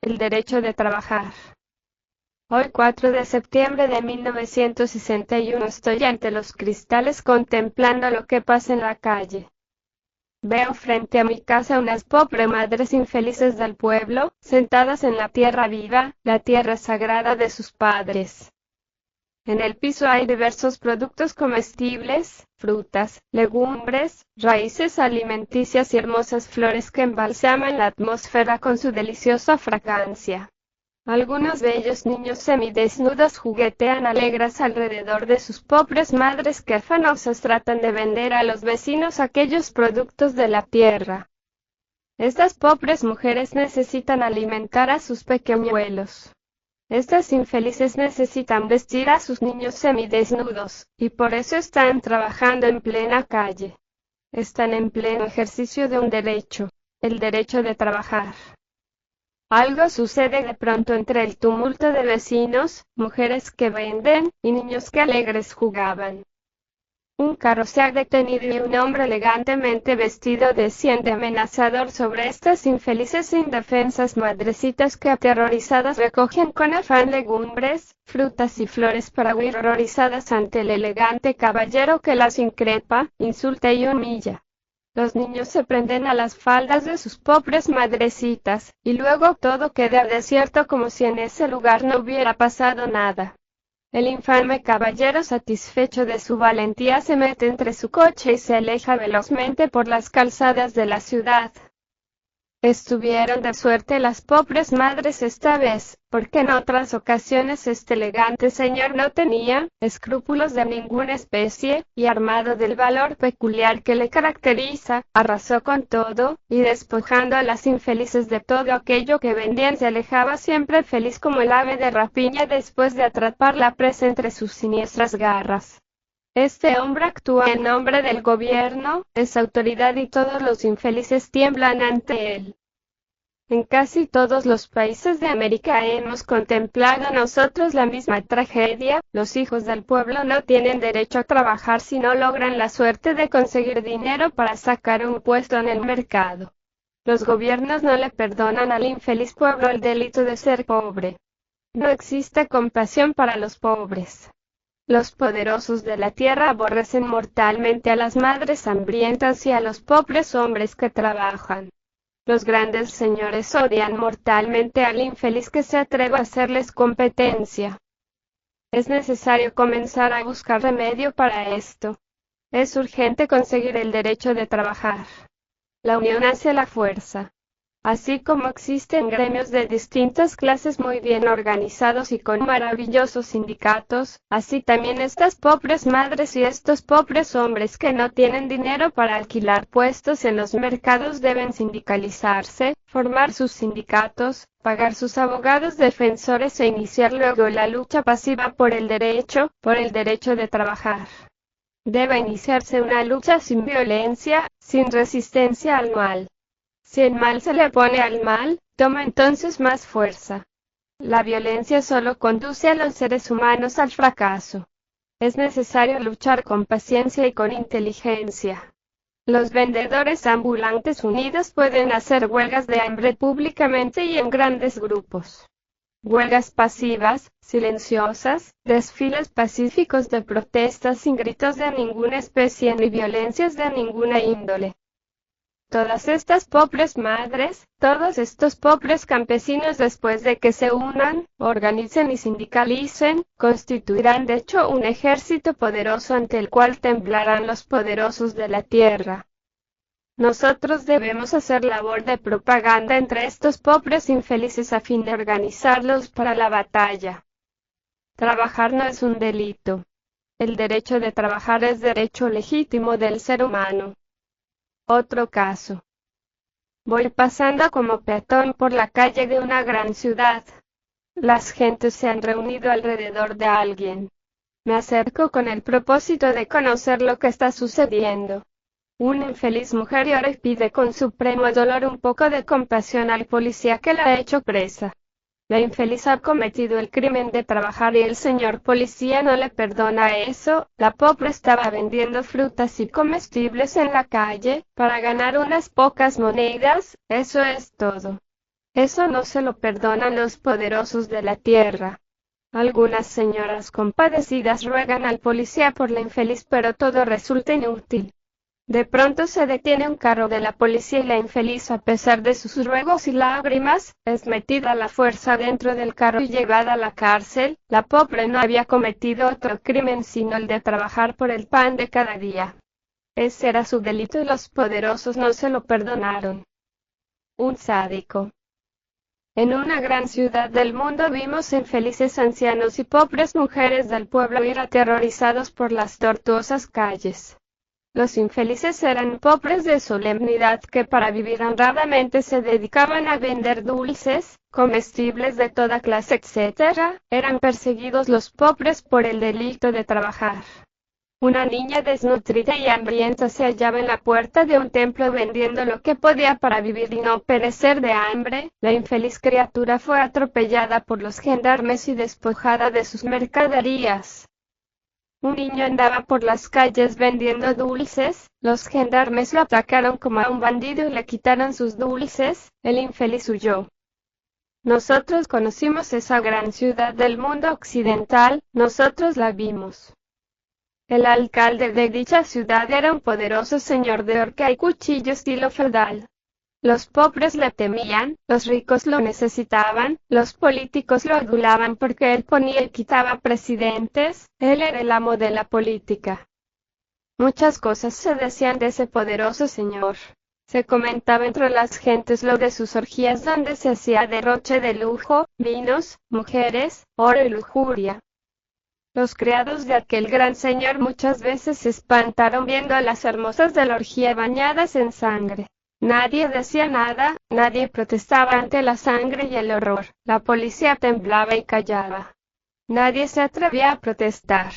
el derecho de trabajar. Hoy 4 de septiembre de 1961 estoy ante los cristales contemplando lo que pasa en la calle. Veo frente a mi casa unas pobres madres infelices del pueblo, sentadas en la tierra viva, la tierra sagrada de sus padres. En el piso hay diversos productos comestibles, frutas, legumbres, raíces alimenticias y hermosas flores que embalsaman la atmósfera con su deliciosa fragancia. Algunos bellos niños semidesnudos juguetean alegres alrededor de sus pobres madres que afanosas tratan de vender a los vecinos aquellos productos de la tierra. Estas pobres mujeres necesitan alimentar a sus pequeñuelos. Estas infelices necesitan vestir a sus niños semidesnudos, y por eso están trabajando en plena calle. Están en pleno ejercicio de un derecho, el derecho de trabajar. Algo sucede de pronto entre el tumulto de vecinos, mujeres que venden, y niños que alegres jugaban. Un carro se ha detenido y un hombre elegantemente vestido desciende amenazador sobre estas infelices e indefensas madrecitas que aterrorizadas recogen con afán legumbres, frutas y flores para huir horrorizadas ante el elegante caballero que las increpa, insulta y humilla. Los niños se prenden a las faldas de sus pobres madrecitas, y luego todo queda desierto como si en ese lugar no hubiera pasado nada. El infame caballero, satisfecho de su valentía, se mete entre su coche y se aleja velozmente por las calzadas de la ciudad. Estuvieron de suerte las pobres madres esta vez, porque en otras ocasiones este elegante señor no tenía escrúpulos de ninguna especie, y armado del valor peculiar que le caracteriza, arrasó con todo, y despojando a las infelices de todo aquello que vendían se alejaba siempre feliz como el ave de rapiña después de atrapar la presa entre sus siniestras garras. Este hombre actúa en nombre del gobierno, es autoridad y todos los infelices tiemblan ante él. En casi todos los países de América hemos contemplado nosotros la misma tragedia. Los hijos del pueblo no tienen derecho a trabajar si no logran la suerte de conseguir dinero para sacar un puesto en el mercado. Los gobiernos no le perdonan al infeliz pueblo el delito de ser pobre. No existe compasión para los pobres. Los poderosos de la tierra aborrecen mortalmente a las madres hambrientas y a los pobres hombres que trabajan. Los grandes señores odian mortalmente al infeliz que se atreva a hacerles competencia. Es necesario comenzar a buscar remedio para esto. Es urgente conseguir el derecho de trabajar. La unión hace la fuerza. Así como existen gremios de distintas clases muy bien organizados y con maravillosos sindicatos, así también estas pobres madres y estos pobres hombres que no tienen dinero para alquilar puestos en los mercados deben sindicalizarse, formar sus sindicatos, pagar sus abogados defensores e iniciar luego la lucha pasiva por el derecho de trabajar. Debe iniciarse una lucha sin violencia, sin resistencia al mal. Si el mal se le opone al mal, toma entonces más fuerza. La violencia solo conduce a los seres humanos al fracaso. Es necesario luchar con paciencia y con inteligencia. Los vendedores ambulantes unidos pueden hacer huelgas de hambre públicamente y en grandes grupos. Huelgas pasivas, silenciosas, desfiles pacíficos de protestas sin gritos de ninguna especie ni violencias de ninguna índole. Todas estas pobres madres, todos estos pobres campesinos después de que se unan, organicen y sindicalicen, constituirán de hecho un ejército poderoso ante el cual temblarán los poderosos de la tierra. Nosotros debemos hacer labor de propaganda entre estos pobres infelices a fin de organizarlos para la batalla. Trabajar no es un delito. El derecho de trabajar es derecho legítimo del ser humano. Otro caso. Voy pasando como peatón por la calle de una gran ciudad. Las gentes se han reunido alrededor de alguien. Me acerco con el propósito de conocer lo que está sucediendo. Una infeliz mujer llora y pide con supremo dolor un poco de compasión al policía que la ha hecho presa. La infeliz ha cometido el crimen de trabajar y el señor policía no le perdona eso. La pobre estaba vendiendo frutas y comestibles en la calle, para ganar unas pocas monedas, eso es todo. Eso no se lo perdonan los poderosos de la tierra. Algunas señoras compadecidas ruegan al policía por la infeliz, pero todo resulta inútil. De pronto se detiene un carro de la policía y la infeliz, a pesar de sus ruegos y lágrimas, es metida a la fuerza dentro del carro y llevada a la cárcel. La pobre no había cometido otro crimen sino el de trabajar por el pan de cada día. Ese era su delito y los poderosos no se lo perdonaron. Un sádico. En una gran ciudad del mundo vimos infelices ancianos y pobres mujeres del pueblo ir aterrorizados por las tortuosas calles. Los infelices eran pobres de solemnidad que para vivir honradamente se dedicaban a vender dulces, comestibles de toda clase, etc. Eran perseguidos los pobres por el delito de trabajar. Una niña desnutrida y hambrienta se hallaba en la puerta de un templo vendiendo lo que podía para vivir y no perecer de hambre. La infeliz criatura fue atropellada por los gendarmes y despojada de sus mercaderías. Un niño andaba por las calles vendiendo dulces, los gendarmes lo atacaron como a un bandido y le quitaron sus dulces, el infeliz huyó. Nosotros conocimos esa gran ciudad del mundo occidental, nosotros la vimos. El alcalde de dicha ciudad era un poderoso señor de horca y cuchillo estilo feudal. Los pobres le temían, los ricos lo necesitaban, los políticos lo adulaban porque él ponía y quitaba presidentes, él era el amo de la política. Muchas cosas se decían de ese poderoso señor. Se comentaba entre las gentes lo de sus orgías donde se hacía derroche de lujo, vinos, mujeres, oro y lujuria. Los criados de aquel gran señor muchas veces se espantaron viendo a las hermosas de la orgía bañadas en sangre. Nadie decía nada, nadie protestaba ante la sangre y el horror. La policía temblaba y callaba. Nadie se atrevía a protestar.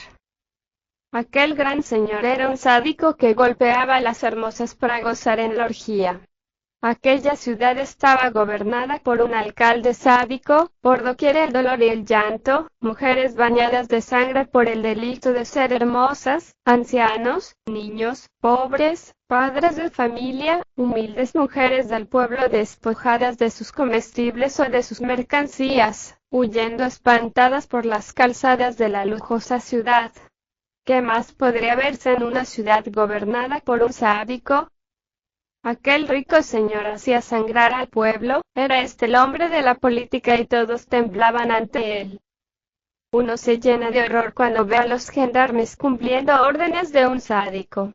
Aquel gran señor era un sádico que golpeaba a las hermosas para gozar en la orgía. Aquella ciudad estaba gobernada por un alcalde sádico, por doquier el dolor y el llanto, mujeres bañadas de sangre por el delito de ser hermosas, ancianos, niños, pobres, padres de familia, humildes mujeres del pueblo despojadas de sus comestibles o de sus mercancías, huyendo espantadas por las calzadas de la lujosa ciudad. ¿Qué más podría verse en una ciudad gobernada por un sádico? Aquel rico señor hacía sangrar al pueblo, era este el hombre de la política y todos temblaban ante él. Uno se llena de horror cuando ve a los gendarmes cumpliendo órdenes de un sádico.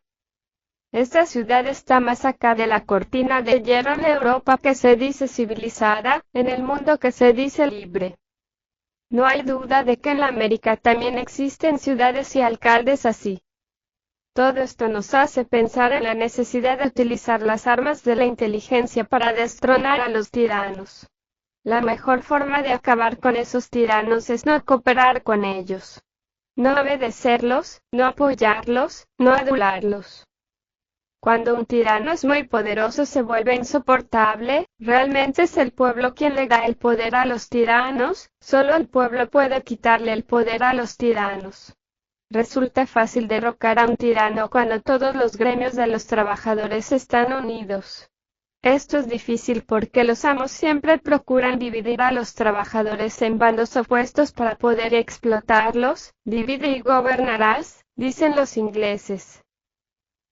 Esta ciudad está más acá de la cortina de hierro en la Europa que se dice civilizada, en el mundo que se dice libre. No hay duda de que en la América también existen ciudades y alcaldes así. Todo esto nos hace pensar en la necesidad de utilizar las armas de la inteligencia para destronar a los tiranos. La mejor forma de acabar con esos tiranos es no cooperar con ellos. No obedecerlos, no apoyarlos, no adularlos. Cuando un tirano es muy poderoso se vuelve insoportable, realmente es el pueblo quien le da el poder a los tiranos, solo el pueblo puede quitarle el poder a los tiranos. Resulta fácil derrocar a un tirano cuando todos los gremios de los trabajadores están unidos. Esto es difícil porque los amos siempre procuran dividir a los trabajadores en bandos opuestos para poder explotarlos. Divide y gobernarás, dicen los ingleses.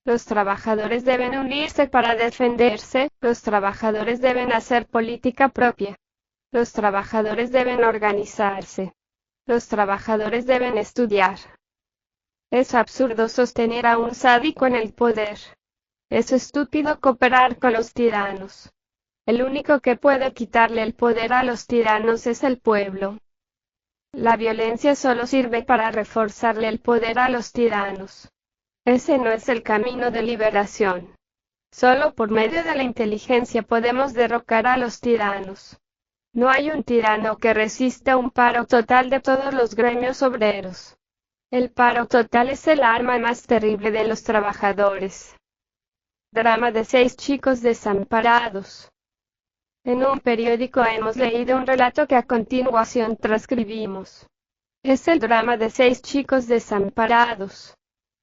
Los trabajadores deben unirse para defenderse, los trabajadores deben hacer política propia. Los trabajadores deben organizarse. Los trabajadores deben estudiar. Es absurdo sostener a un sádico en el poder. Es estúpido cooperar con los tiranos. El único que puede quitarle el poder a los tiranos es el pueblo. La violencia solo sirve para reforzarle el poder a los tiranos. Ese no es el camino de liberación. Solo por medio de la inteligencia podemos derrocar a los tiranos. No hay un tirano que resista un paro total de todos los gremios obreros. El paro total es el arma más terrible de los trabajadores. Drama de 6 chicos desamparados. En un periódico hemos leído un relato que a continuación transcribimos. Es el drama de 6 chicos desamparados.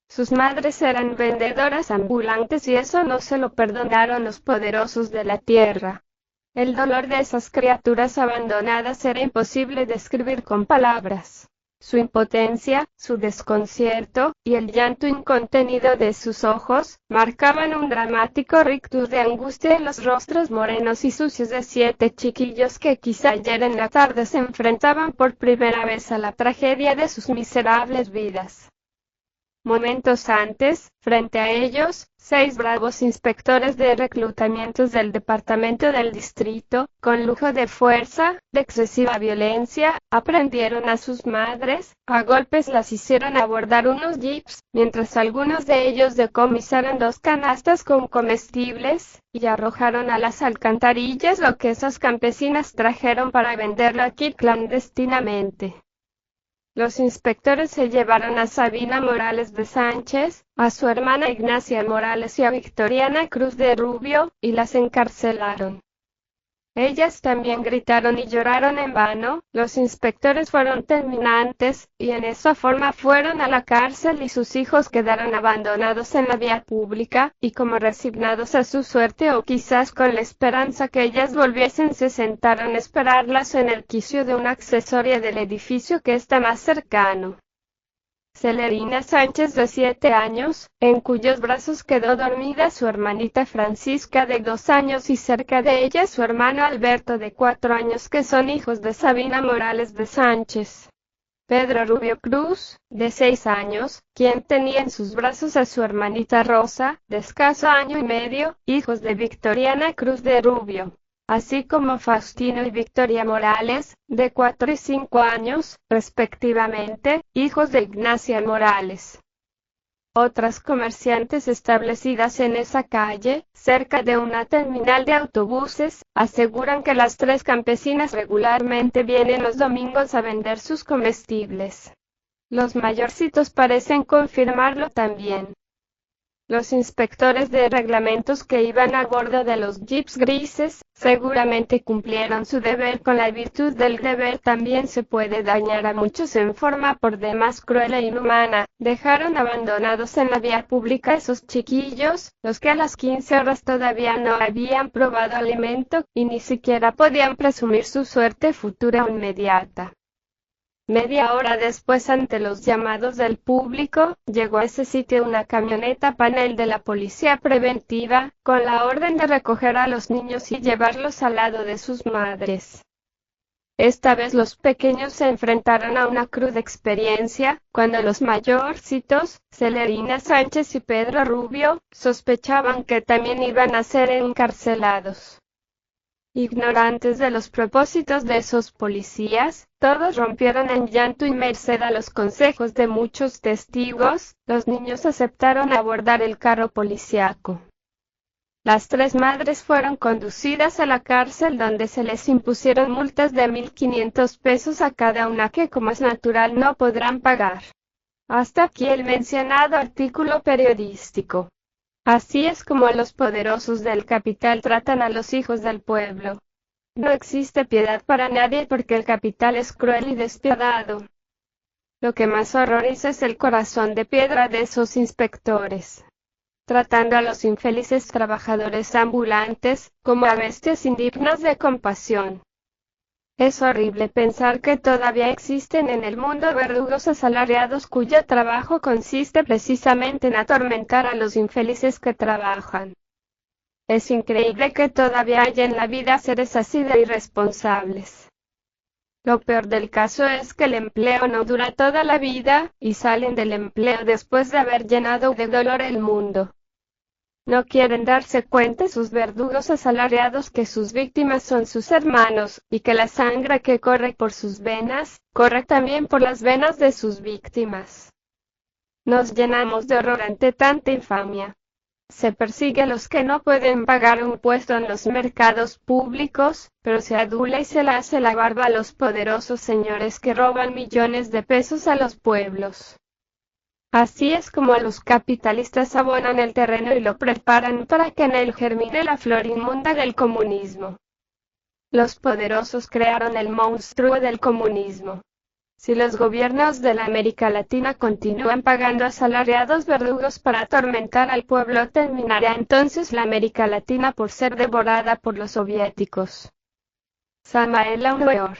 Sus madres eran vendedoras ambulantes y eso no se lo perdonaron los poderosos de la tierra. El dolor de esas criaturas abandonadas era imposible describir con palabras. Su impotencia, su desconcierto, y el llanto incontenido de sus ojos, marcaban un dramático rictus de angustia en los rostros morenos y sucios de 7 chiquillos que quizá ayer en la tarde se enfrentaban por primera vez a la tragedia de sus miserables vidas. Momentos antes, frente a ellos, 6 bravos inspectores de reclutamientos del departamento del distrito, con lujo de fuerza, de excesiva violencia, aprendieron a sus madres, a golpes las hicieron abordar unos jeeps, mientras algunos de ellos decomisaron 2 canastas con comestibles, y arrojaron a las alcantarillas lo que esas campesinas trajeron para venderlo aquí clandestinamente. Los inspectores se llevaron a Sabina Morales de Sánchez, a su hermana Ignacia Morales y a Victoriana Cruz de Rubio, y las encarcelaron. Ellas también gritaron y lloraron en vano, los inspectores fueron terminantes, y en esa forma fueron a la cárcel y sus hijos quedaron abandonados en la vía pública, y como resignados a su suerte o quizás con la esperanza que ellas volviesen se sentaron a esperarlas en el quicio de una accesoria del edificio que está más cercano. Celerina Sánchez de 7 años, en cuyos brazos quedó dormida su hermanita Francisca de 2 años y cerca de ella su hermano Alberto de 4 años que son hijos de Sabina Morales de Sánchez. Pedro Rubio Cruz, de 6 años, quien tenía en sus brazos a su hermanita Rosa, de escaso año y medio, hijos de Victoriana Cruz de Rubio, así como Faustino y Victoria Morales, de 4 y 5 años, respectivamente, hijos de Ignacia Morales. Otras comerciantes establecidas en esa calle, cerca de una terminal de autobuses, aseguran que las 3 campesinas regularmente vienen los domingos a vender sus comestibles. Los mayorcitos parecen confirmarlo también. Los inspectores de reglamentos que iban a bordo de los jeeps grises, seguramente cumplieron su deber. Con la virtud del deber también se puede dañar a muchos en forma por demás cruel e inhumana. Dejaron abandonados en la vía pública esos chiquillos, los que a las 15 horas todavía no habían probado alimento, y ni siquiera podían presumir su suerte futura o inmediata. Media hora después, ante los llamados del público, llegó a ese sitio una camioneta panel de la policía preventiva, con la orden de recoger a los niños y llevarlos al lado de sus madres. Esta vez los pequeños se enfrentaron a una cruda experiencia, cuando los mayorcitos, Celerina Sánchez y Pedro Rubio, sospechaban que también iban a ser encarcelados. Ignorantes de los propósitos de esos policías, todos rompieron en llanto y merced a los consejos de muchos testigos, los niños aceptaron abordar el carro policíaco. Las 3 madres fueron conducidas a la cárcel donde se les impusieron multas de 1.500 pesos a cada una que, como es natural, no podrán pagar. Hasta aquí el mencionado artículo periodístico. Así es como los poderosos del capital tratan a los hijos del pueblo. No existe piedad para nadie porque el capital es cruel y despiadado. Lo que más horroriza es el corazón de piedra de esos inspectores, tratando a los infelices trabajadores ambulantes como a bestias indignas de compasión. Es horrible pensar que todavía existen en el mundo verdugos asalariados cuyo trabajo consiste precisamente en atormentar a los infelices que trabajan. Es increíble que todavía haya en la vida seres así de irresponsables. Lo peor del caso es que el empleo no dura toda la vida, y salen del empleo después de haber llenado de dolor el mundo. No quieren darse cuenta sus verdugos asalariados que sus víctimas son sus hermanos, y que la sangre que corre por sus venas, corre también por las venas de sus víctimas. Nos llenamos de horror ante tanta infamia. Se persigue a los que no pueden pagar un puesto en los mercados públicos, pero se adula y se le hace la barba a los poderosos señores que roban millones de pesos a los pueblos. Así es como los capitalistas abonan el terreno y lo preparan para que en él germine la flor inmunda del comunismo. Los poderosos crearon el monstruo del comunismo. Si los gobiernos de la América Latina continúan pagando asalariados verdugos para atormentar al pueblo, terminará entonces la América Latina por ser devorada por los soviéticos. Samael Aumeor